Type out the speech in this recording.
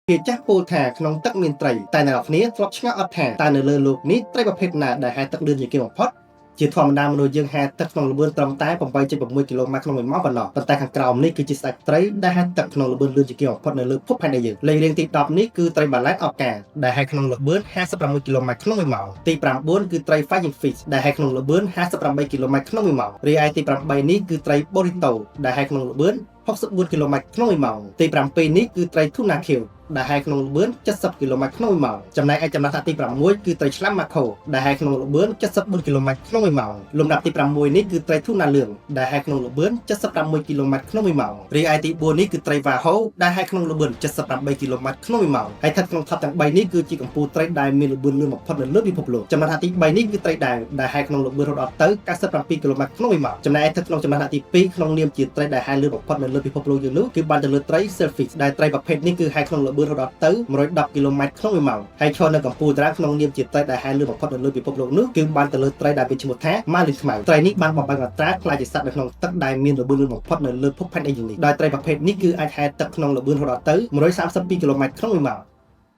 Phía chắc bồ thảក្នុងទឹកមានត្រីតែនៅគ្នាធ្លាប់ឆ្ងល់អត់ថាតើនៅលើលោកនេះត្រីប្រភេទណាដែលហែទឹកលឿនជាងគេបំផុតជាធម្មតាមនុស្សយើងហែទឹកក្នុងល្បឿនត្រឹមតែ 8.6 គីឡូម៉ែត្រក្នុង1ម៉ោងប៉ុណ្ណោះប៉ុន្តែខាងក្រោមនេះគឺជាស្ដេចត្រីដែលហែទឹកក្នុងល្បឿនលឿនជាងគេបំផុតនៅលើភពផែនដីយើងលេខរៀងទី10នេះគឺត្រីបាឡែតអបកាដែលហែក្នុងល្បឿន 56 គីឡូម៉ែត្រក្នុង1ម៉ោងទី9គឺត្រី Fighting Fish ដែលហែក្នុងល្បឿន 58 គីឡូម៉ែត្រក្នុង1ម៉ោងរីឯទី8នេះគឺត្រី Burrito ដែលហែក្នុងល្បឿន 64 គីឡូម៉ែត្រក្នុង1ម៉ោងទី7នេះគឺត្រី Tuna Kill ដែលហែក្នុងល្បឿន 70 គីឡូម៉ែត្រក្នុង1ម៉ោងចំណែកឯចំណាត់ថ្នាក់ទី6គឺត្រីឆ្លាមម៉ាខូដែលហែក្នុងល្បឿន 74 គីឡូម៉ែត្រក្នុង1ម៉ោងលំដាប់ទី6នេះគឺត្រី Tuna លឿងដែលហែក្នុងល្បឿន 76 គីឡូម៉ែត្រក្នុង1ម៉ោងរីឯទី4នេះគឺត្រី Wahoo ដែលហែក្នុងល្បឿន 78 គីឡូម៉ែត្រក្នុង1ម៉ោងហើយស្ថិតក្នុងថប់ទាំង3នេះគឺជាកម្ពុជាត្រីដែលមានល្បឿនលឿនបំផុតនៅលើពិភពលោកចំណាត់ថ្នាក់ទី3នេះគឺត្រីដាវដែលហែក្នុងល្បឿនរហូតដល់ទៅ 97 គីឡូម៉ែត្រក្នុង1ម៉ោងចំណែកឯស្ថិតក្នុងចំណាត់ថ្នាក់ទី2ក្នុងនាមជាត្រីដែលហែលឿនបំផុតនៅលើពិភពលោកយើងនោះគឺបានទៅលើត្រី Sailfish ដែលត្រីប្រភេទនេះគឺហែក្នុងល្បឿនរហូតដល់ទៅ 110 គីឡូម៉ែត្រក្នុង1ម៉ោងហើយឈរនៅកម្ពុជាតារាក្នុងនាមជាត្រីដែលហែលឿនបំផុតនៅលើពិភពលោកនោះគឺបានទៅលើត្រីដែលមានឈ្មោះថា Marlin ខ្មៅត្រីនេះបានបំបែកអត្រាខ្លាចជាសត្វនៅក្នុងទឹកដែលមានល្បឿនលឿនបំផុតនៅលើភពផែនដីយើងនេះដោយត្រីប្រភេទនេះគឺអាចហែលទឹកក្នុងល្បឿនរហូតដល់ទៅ 132 គីឡូម៉ែត្រក្នុង1ម៉ោង